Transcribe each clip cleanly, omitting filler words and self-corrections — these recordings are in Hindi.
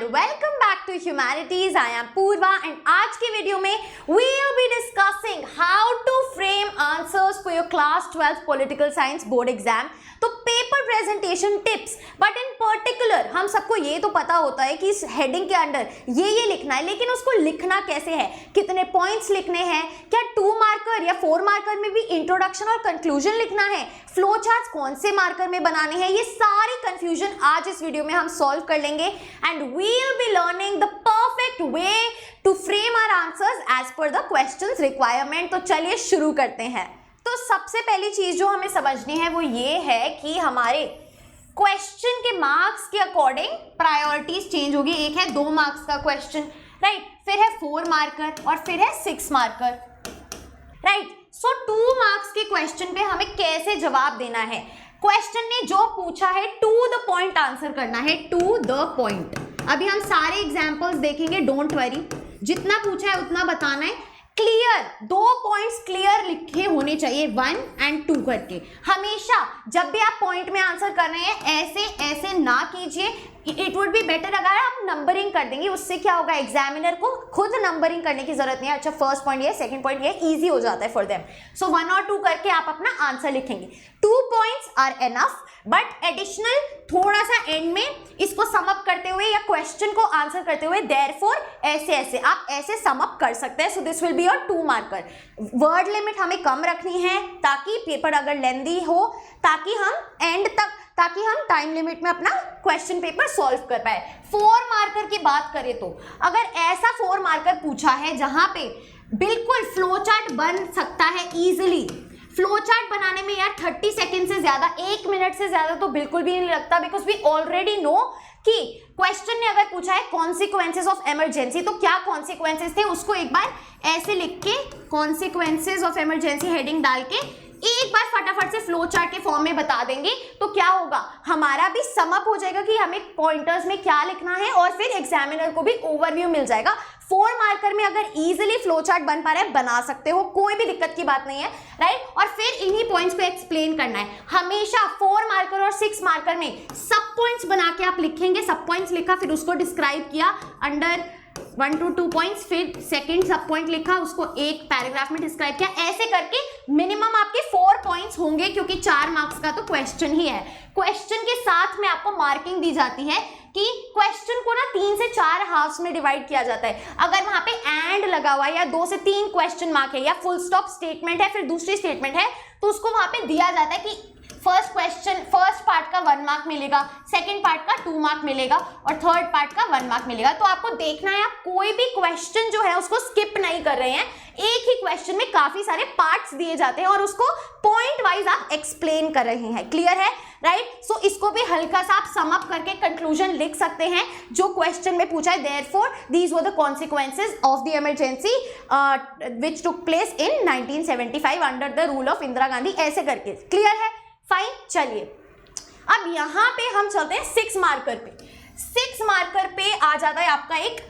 Welcome back to humanities. I am Purva and आज की वीडियो में we will be discussing how to frame answers for your class 12 political science board exam. तो paper presentation tips, but in particular हम सबको ये तो पता होता है कि इस हेडिंग के अंडर ये लिखना है, लेकिन उसको लिखना कैसे है, कितने पॉइंट्स लिखने हैं, क्या 2 मार्कर या 4 मार्कर में भी इंट्रोडक्शन और कंक्लूजन लिखना है, फ्लो चार्ट्स कौन से मार्कर में बनाने हैं, ये सारी कंफ्यूजन आज इस वीडियो में हम सॉल्व कर लेंगे and we will be learning the perfect way to frame our answers as per the questions requirement. तो चलिए शुरू करते हैं। तो सबसे पहली चीज जो हमें समझनी है वो ये है कि हमारे क्वेश्चन के मार्क्स के अकॉर्डिंग प्रायोरिटीज चेंज होगी। एक है 2 मार्क्स का क्वेश्चन, राइट, फिर है 4 मार्कर और फिर है 6 मार्कर, राइट। सो 2 मार्क्स के क्वेश्चन पे हमें कैसे जवाब देना है, क्वेश्चन ने जो पूछा है टू द पॉइंट आंसर करना है, टू द पॉइंट। अभी हम सारे एग्जांपल्स देखेंगे, डोंट वरी, जितना पूछा है उतना बताना है। क्लियर, 2 पॉइंट्स क्लियर लिखे होने चाहिए, 1 और 2 करके। हमेशा जब भी आप पॉइंट में आंसर कर रहे हैं ऐसे ऐसे ना कीजिए। इट वुड बी बेटर अगर आप नंबरिंग कर देंगे, उससे क्या होगा, एग्जामिनर को खुद नंबरिंग करने की जरूरत नहीं है। अच्छा, फर्स्ट पॉइंट ये, सेकंड पॉइंट ये, इजी हो जाता है फॉर देम। सो 1 और 2 करके आप अपना आंसर लिखेंगे। 2 points are enough, but additional थोड़ा सा एंड में इसको सम अप करते हुए या क्वेश्चन को आंसर करते हुए, देयरफॉर ऐसे ऐसे आप ऐसे सम अप कर सकते हैं। So this will be your 2 marker. Word limit हमें कम रखनी है ताकि पेपर अगर लेंदी हो, ताकि हम टाइम लिमिट में अपना क्वेश्चन पेपर सॉल्व कर पाए। 4 मार्कर की बात करें तो अगर ऐसा 4 मार्कर पूछा है जहां पे बिल्कुल फ्लो चार्ट बन सकता है इजीली, फ्लो चार्ट बनाने में यार 30 सेकंड से ज्यादा, 1 मिनट से ज्यादा तो बिल्कुल भी नहीं लगता, बिकॉज वी ऑलरेडी नो कि क्वेश्चन ने अगर पूछा है कॉन्सिक्वेंसेज ऑफ इमरजेंसी, तो क्या कॉन्सिक्वेंसेज थे उसको एक बार ऐसे लिख के, कॉन्सिक्वेंसेज ऑफ इमरजेंसी हेडिंग डाल के एक बार फटाफट से फ्लो चार्ट के फॉर्म में बता देंगे, तो क्या होगा, हमारा भी सम अप हो जाएगा कि हमें पॉइंटर्स में क्या लिखना है और फिर एग्जामिनर को भी ओवरव्यू मिल जाएगा। 4 मार्कर में अगर इजीली फ्लो चार्ट बन पा रहा है, बना सकते हो, कोई भी दिक्कत की बात नहीं है, राइट। और फिर इन्हीं पॉइंट्स को एक्सप्लेन करना है। हमेशा 4 मार्कर और 6 मार्कर में सब पॉइंट्स बना के आप लिखेंगे। सब पॉइंट्स लिखा, फिर उसको डिस्क्राइब किया अंडर 1 to 2 पॉइंट्स, फिर सेकंड सब पॉइंट लिखा, उसको एक पैराग्राफ में डिस्क्राइब किया। ऐसे करके मिनिमम आपके 4 पॉइंट्स होंगे, क्योंकि 4 मार्क्स का तो क्वेश्चन ही है। क्वेश्चन के साथ में आपको मार्किंग दी जाती है कि क्वेश्चन को ना 3 से 4 हाफ्स में डिवाइड किया जाता है। अगर वहां पे एंड लगा हुआ है या 2 से 3 क्वेश्चन मार्क है या फुल स्टॉप स्टेटमेंट है, फिर दूसरी स्टेटमेंट है, तो उसको वहां पे दिया जाता है कि फर्स्ट पार्ट का 1 मार्क मिलेगा, सेकंड पार्ट का 2 मार्क मिलेगा और थर्ड पार्ट का 1 मार्क मिलेगा। तो आपको देखना है आप कोई भी क्वेश्चन जो है उसको स्किप नहीं कर रहे हैं। एक ही क्वेश्चन में काफी सारे पार्ट्स दिए जाते हैं और उसको पॉइंट वाइज आप एक्सप्लेन कर रहे हैं। क्लियर है, राइट। सो इसको भी हल्का सा आप सम अप करके कंक्लूजन लिख सकते हैं जो क्वेश्चन में पूछा है। Therefore these were the consequences of the emergency which took place in 1975 under the rule of Indira Gandhi, ऐसे करके। क्लियर है, फाइन। चलिए अब यहां पे हम चलते हैं 6 मार्कर पे। 6 मार्कर पे आ जाता है आपका एक,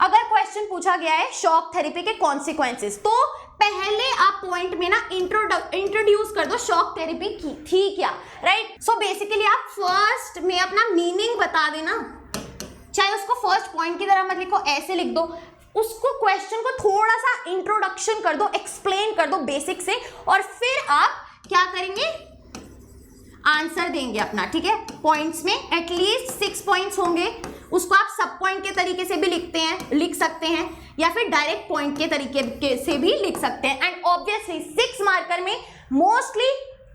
अगर क्वेश्चन पूछा गया है शॉक थेरेपी के कॉन्सिक्वेंसेस, तो पहले आप पॉइंट में ना इंट्रोड्यूस कर दो शॉक थेरेपी की थी क्या, राइट। सो बेसिकली आप फर्स्ट में अपना मीनिंग बता देना, चाहे उसको फर्स्ट पॉइंट की तरह मत लिखो, ऐसे लिख दो, उसको क्वेश्चन को थोड़ा सा इंट्रोडक्शन कर दो, एक्सप्लेन कर दो बेसिक से, और फिर आप क्या करेंगे, आंसर देंगे अपना, ठीक है। पॉइंट्स में एटलीस्ट 6 पॉइंट्स होंगे, उसको आप सब पॉइंट के तरीके से भी लिख सकते हैं या फिर डायरेक्ट पॉइंट के तरीके से भी लिख सकते हैं। एंड ऑब्वियसली 6 मार्कर में मोस्टली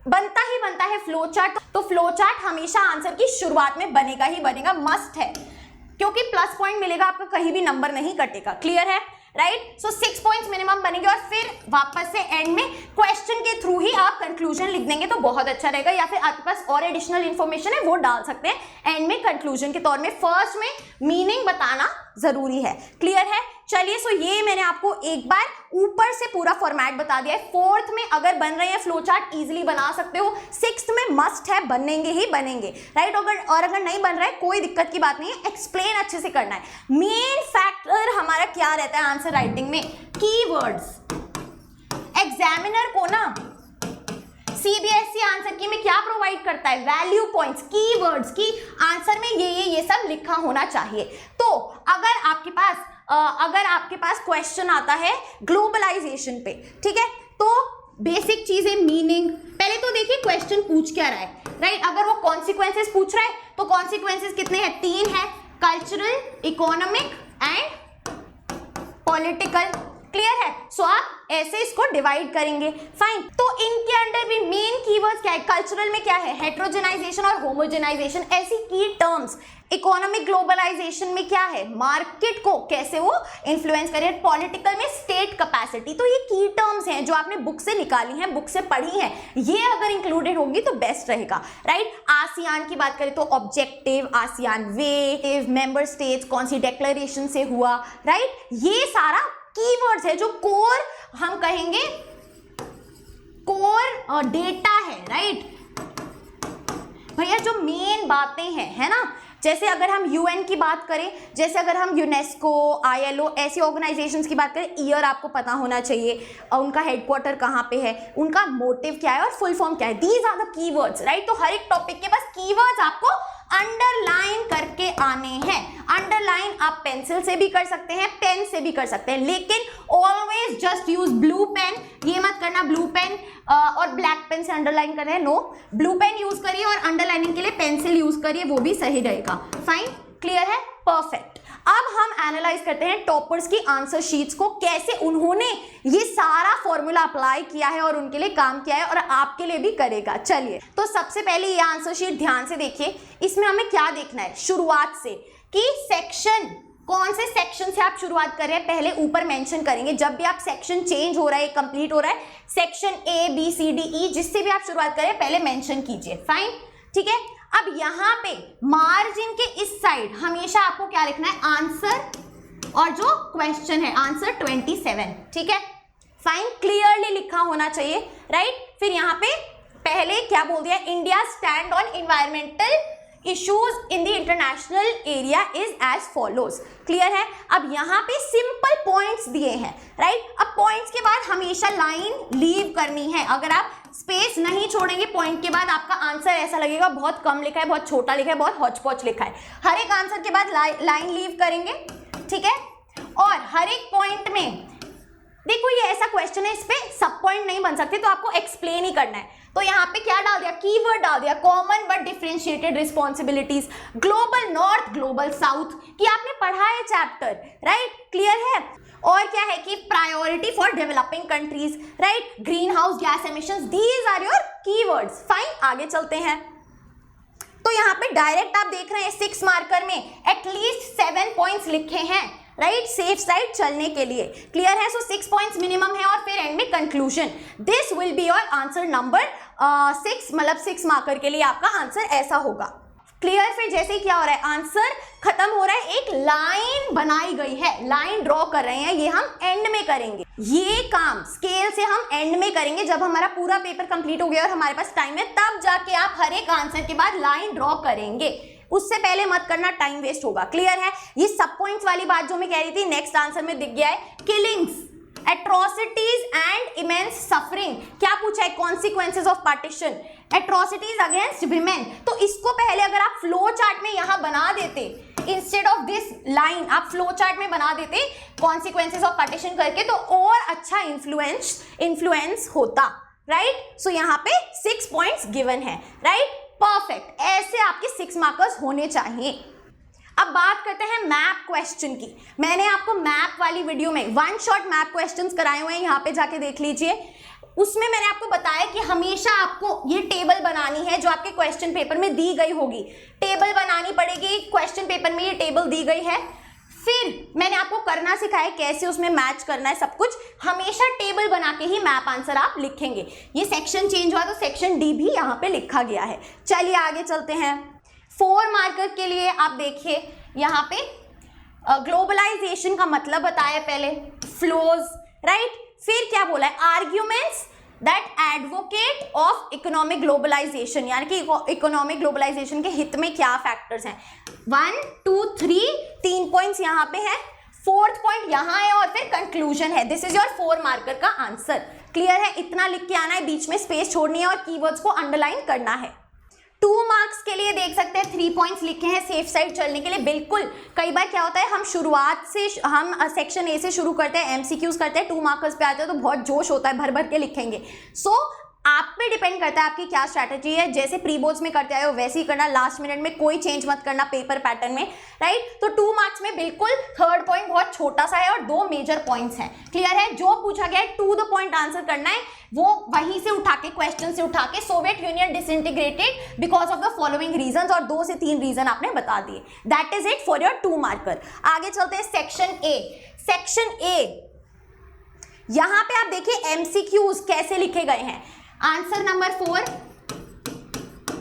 बनता है फ्लो चार्ट। तो फ्लो चार्ट हमेशा आंसर की शुरुआत में बनेगा ही बनेगा, मस्ट है, क्योंकि प्लस पॉइंट मिलेगा आपका, कहीं भी नंबर नहीं कटेगा। क्लियर है, राइट। सो 6 पॉइंट्स मिनिमम बनेंगे और फिर वापस से एंड में क्वेश्चन के थ्रू ही आप कंक्लूजन लिख देंगे तो बहुत अच्छा रहेगा, या फिर आपके पास और एडिशनल इंफॉर्मेशन है वो डाल सकते हैं एंड में कंक्लूजन के तौर में। फर्स्ट में मीनिंग बताना जरूरी है। क्लियर है, चलिए। सो ये मैंने आपको एक बार ऊपर से पूरा फॉर्मेट बता दिया है। 4th में अगर बन रहे हैं फ्लो चार्ट इजीली बना सकते हो, 6th में मस्ट है, बनेंगे ही बनेंगे, राइट। अगर नहीं बन रहा है कोई दिक्कत की बात नहीं है, एक्सप्लेन अच्छे से करना है। मेन फैक्टर हमारा क्या रहता है आंसर राइटिंग में, कीवर्ड्स। एग्जामिनर को ना सीबीएसई आंसर की में क्या प्रोवाइड करता है, वैल्यू पॉइंट्स, कीवर्ड्स की आंसर में ये सब लिखा होना चाहिए। तो अगर आपके पास क्वेश्चन आता है ग्लोबलाइजेशन पे, ठीक है, तो बेसिक चीजें, मीनिंग, पहले तो देखिए क्वेश्चन पूछ क्या रहा है, राइट। अगर वो कॉन्सिक्वेंसेस पूछ रहा है तो कॉन्सिक्वेंसेस कितने हैं? 3 है, cultural, economic and political. Clear है? सो आप ऐसे इसको डिवाइड करेंगे। फाइन। तो इनके अंडर भी मेन कीवर्ड्स क्या है? कल्चरल में क्या है? हेट्रोजेनाइजेशन और होमोजेनाइजेशन, ऐसी की टर्म्स। इकोनॉमिक ग्लोबलाइजेशन में क्या है? मार्केट को कैसे वो इन्फ्लुएंस करे। पॉलिटिकल में स्टेट कैपेसिटी। तो ये की टर्म्स हैं जो आपने बुक से निकाली हैं, बुक से पढ़ी हैं, ये अगर इंक्लूडेड होंगी तो बेस्ट रहेगा, राइट। आसियान की बात करें तो ऑब्जेक्टिव, आसियान वे, मेंबर स्टेट्स कौन सी डिक्लेरेशन से हुआ, राइट। ये सारा कीवर्ड्स है जो कोर, हम कहेंगे कोर डेटा है, राइट भैया, जो मेन बातें हैं, है ना। जैसे अगर हम यूएन की बात करें, जैसे अगर हम यूनेस्को, आईएलओ, ऐसी ऑर्गेनाइजेशंस की बात करें, ईयर आपको पता होना चाहिए, उनका हेडक्वार्टर कहाँ पे है, उनका मोटिव क्या है और फुल फॉर्म क्या है। These are the keywords, right. तो हर एक टॉपिक के बस कीवर्ड्स आपको अंडरलाइन करके आने हैं। अंडरलाइन आप पेंसिल से भी कर सकते हैं, पेन से भी कर सकते हैं, लेकिन always just use blue pen. ये मत करना ब्लू पेन और ब्लैक पेन से अंडरलाइन कर रहे हैं, नो। ब्लू पेन यूज करिए और अंडरलाइनिंग के लिए पेंसिल यूज करिए, वो भी सही रहेगा। फाइन, क्लियर है, परफेक्ट। अब हम एनालाइज करते हैं टॉपर्स की आंसर शीट्स को, कैसे उन्होंने ये सारा फॉर्मूला अप्लाई किया है और उनके लिए काम किया है और आपके लिए भी करेगा। चलिए, तो सबसे पहले ये आंसर शीट ध्यान से देखिए। इसमें हमें क्या देखना है शुरुआत से, कि सेक्शन, कौन से सेक्शन से आप शुरुआत कर रहे हैं, पहले ऊपर मेंशन करेंगे। जब भी आप सेक्शन चेंज हो रहा है, कंप्लीट हो रहा है, section A B C D E, जिससे भी आप शुरुआत करें पहले मेंशन कीजिए। फाइन, ठीक है। अब यहाँ पे मार्जिन के इस साइड हमेशा आपको क्या लिखना है? आंसर और जो क्वेश्चन है, आंसर 27, ठीक है। फाइन, क्लियरली लिखा होना चाहिए, राइट। फिर यहाँ पे पहले क्या बोल दिया? India stand on environmental issues in the international area is as follows. Clear है? अब यहाँ पे सिंपल पॉइंट्स दिए हैं, राइट। अब पॉइंट्स के बाद हमेशा लाइन लीव करनी है। अगर आप स्पेस नहीं छोड़ेंगे पॉइंट के बाद, आपका आंसर ऐसा लगेगा बहुत कम लिखा है, बहुत छोटा लिखा है, बहुत हौच पौच लिखा है। हर एक आंसर के बाद लाइन लीव करेंगे, ठीक है। और हर एक पॉइंट में देखो, ये ऐसा क्वेश्चन है, इस पे सब पॉइंट नहीं बन सकते, तो आपको एक्सप्लेन ही करना है। तो यहाँ पे क्या डाल दिया? कीवर्ड डाल दिया, common but differentiated responsibilities, global north, global south, कि आपने पढ़ा है चैप्टर, राइट। क्लियर है? और क्या है कि priority for developing countries, right, green house gas emissions, these are your keywords. Fine, आगे चलते हैं। तो यहाँ पे डायरेक्ट आप देख रहे हैं 6 मार्कर में एटलीस्ट 7 पॉइंट्स लिखे हैं, राइट, सेफ साइड चलने के लिए। क्लियर है? सो 6 पॉइंट्स मिनिमम है और फिर एंड में conclusion. This will be your answer number 6, मतलब 6 मार्कर के लिए आपका आंसर ऐसा होगा। क्लियर? फिर जैसे क्या हो रहा है, आंसर खत्म हो रहा है, एक लाइन बनाई गई है, लाइन ड्रॉ कर रहे हैं, ये हम एंड में करेंगे। ये काम स्केल से हम एंड में करेंगे, जब हमारा पूरा पेपर कंप्लीट हो गया और हमारे पास टाइम है, तब जाके आप हर एक आंसर के बाद लाइन ड्रॉ करेंगे। उससे पहले मत करना, टाइम वेस्ट होगा। क्लियर है? ये सब पॉइंट्स वाली बात जो मैं कह रही थी, नेक्स्ट आंसर में दिख गया है, killings, atrocities and immense suffering. क्या पूछा है? Consequences of partition, atrocities against women. तो इसको पहले अगर आप फ्लो चार्ट में यहां बना देते, इंस्टेड ऑफ दिस लाइन आप फ्लो चार्ट में बना देते कॉन्सिक्वेंसेज ऑफ पार्टीशन करके, तो और अच्छा इन्फ्लुएंस होता, राइट। सो यहाँ पे 6 पॉइंट्स गिवन है, राइट, परफेक्ट। ऐसे आपके 6 मार्कर्स होने चाहिए। अब बात करते हैं मैप क्वेश्चन की। मैंने आपको मैप वाली वीडियो में 1 शॉट मैप क्वेश्चंस कराए हुए हैं, यहाँ पे जाके देख लीजिए। उसमें मैंने आपको बताया कि हमेशा आपको ये टेबल बनानी है जो आपके क्वेश्चन पेपर में दी गई होगी। टेबल बनानी पड़ेगी, क्वेश्चन पेपर में ये टेबल दी गई है। फिर मैंने आपको करना सिखाया कैसे उसमें मैच करना है सब कुछ। हमेशा टेबल बना के ही मैप आंसर आप लिखेंगे। ये सेक्शन चेंज हुआ तो सेक्शन डी भी यहाँ पे लिखा गया है। चलिए आगे चलते हैं। 4 मार्कर के लिए आप देखिए, यहाँ पे ग्लोबलाइजेशन का मतलब बताया पहले, फ्लोज, राइट। फिर क्या बोला है? Arguments that advocate of economic globalisation, यानी कि इकोनॉमिक ग्लोबलाइजेशन के हित में क्या फैक्टर्स हैं। 1 2 3 पॉइंट्स यहाँ पे है, 4th पॉइंट यहाँ है और फिर कंक्लूजन है। दिस इज योर 4 मार्कर का आंसर। क्लियर है? इतना लिख के आना है, बीच में स्पेस छोड़नी है और कीवर्ड्स को अंडरलाइन करना है। 2 मार्क्स के लिए देख सकते हैं 3 पॉइंट्स लिखे हैं सेफ साइड चलने के लिए। बिल्कुल, कई बार क्या होता है हम शुरुआत से हम सेक्शन ए से शुरू करते हैं, एमसीक्यूज करते हैं, 2 मार्क्स पे आते हैं तो बहुत जोश होता है, भर भर के लिखेंगे। सो आप पे डिपेंड करता है आपकी क्या स्ट्रैटेजी है। जैसे प्री बोर्ड्स में करते आए हो वैसे ही करना, लास्ट मिनट में कोई चेंज मत करना पेपर पैटर्न में, राइट। तो 2 मार्क्स में बिल्कुल थर्ड पॉइंट बहुत छोटा सा है और 2 मेजर पॉइंट्स हैं। क्लियर है? जो पूछा गया है टू द पॉइंट आंसर करना है, वो वहीं से उठा के, क्वेश्चन से उठा के, Soviet union disintegrated because of the following reasons, और 2 से 3 रीजन आपने बता दिए। That is it for your 2 marker. आगे चलते हैं सेक्शन ए। सेक्शन ए, यहां पे आप देखिए एमसीक्यूज कैसे लिखे गए हैं। आंसर नंबर 4,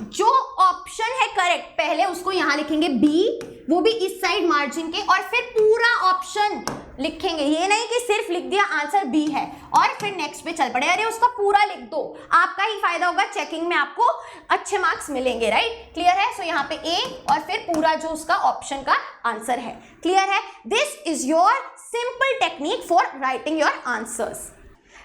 जो ऑप्शन है करेक्ट पहले उसको यहां लिखेंगे बी, वो भी इस साइड मार्जिन के, और फिर पूरा ऑप्शन लिखेंगे। ये नहीं कि सिर्फ लिख दिया आंसर बी है और फिर नेक्स्ट पे चल पड़े, अरे उसका पूरा लिख दो, आपका ही फायदा होगा, चेकिंग में आपको अच्छे मार्क्स मिलेंगे, राइट। क्लियर है? सो यहाँ पे ए और फिर पूरा जो उसका ऑप्शन का आंसर है। क्लियर है? This is your simple technique for writing your answers.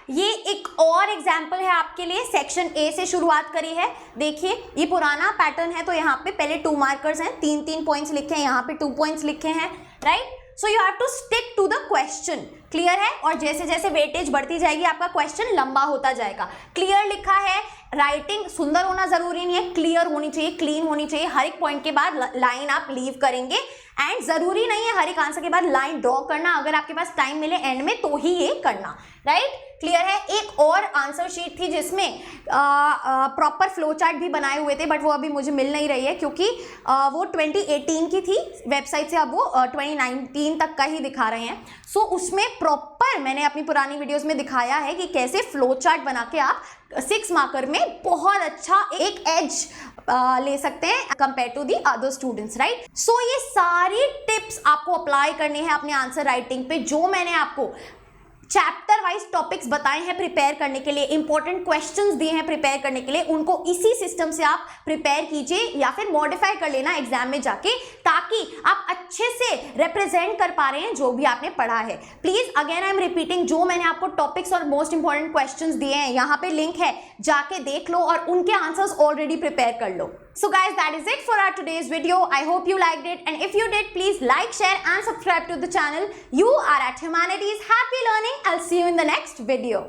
ये एक और एग्जाम्पल है आपके लिए, सेक्शन ए से शुरुआत करी है। देखिए ये पुराना पैटर्न है, तो यहाँ पे पहले 2 मार्कर्स हैं, 3-3 पॉइंट्स लिखे हैं, यहाँ पे 2 पॉइंट्स लिखे हैं, right. So you have to stick to the question. Clear है? और जैसे जैसे वेटेज बढ़ती जाएगी आपका क्वेश्चन लंबा होता जाएगा। क्लियर लिखा है, राइटिंग सुंदर होना जरूरी नहीं है, क्लियर होनी चाहिए, क्लीन होनी चाहिए। हर एक पॉइंट के बाद लाइन आप लीव करेंगे, एंड जरूरी नहीं है हर एक आंसर के बाद लाइन ड्रॉ करना, अगर आपके पास टाइम मिले एंड में तो ही ये करना, राइट। क्लियर है? एक और आंसर शीट थी जिसमें प्रॉपर फ्लो चार्ट भी बनाए हुए थे, बट वो अभी मुझे मिल नहीं रही है क्योंकि वो 2018 की थी वेबसाइट से, अब वो 2019 तक का ही दिखा रहे हैं। सो उसमें प्रॉपर मैंने अपनी पुरानी वीडियोस में दिखाया है कि कैसे फ्लो चार्ट बना के आप 6 मार्कर में बहुत अच्छा एक एज ले सकते हैं compare to the other students, right. So ये सारी टिप्स आपको अप्लाई करनी है अपने आंसर राइटिंग पे, जो मैंने आपको चैप्टर वाइज टॉपिक्स बताए हैं प्रिपेयर करने के लिए, इंपॉर्टेंट क्वेश्चंस दिए हैं प्रिपेयर करने के लिए, उनको इसी सिस्टम से आप प्रिपेयर कीजिए या फिर मॉडिफाई कर लेना एग्जाम में जाके, ताकि आप अच्छे से रिप्रेजेंट कर पा रहे हैं जो भी आपने पढ़ा है। Please again I am repeating, जो मैंने आपको टॉपिक्स और मोस्ट इंपॉर्टेंट क्वेश्चंस दिए हैं, यहाँ पे लिंक है, जाके देख लो और उनके आंसर्स ऑलरेडी प्रिपेयर कर लो। So guys, that is it for our today's video. I hope you liked it, and if you did, please like, share and subscribe to the channel. You are at Humanities. Happy learning. I'll see you in the next video.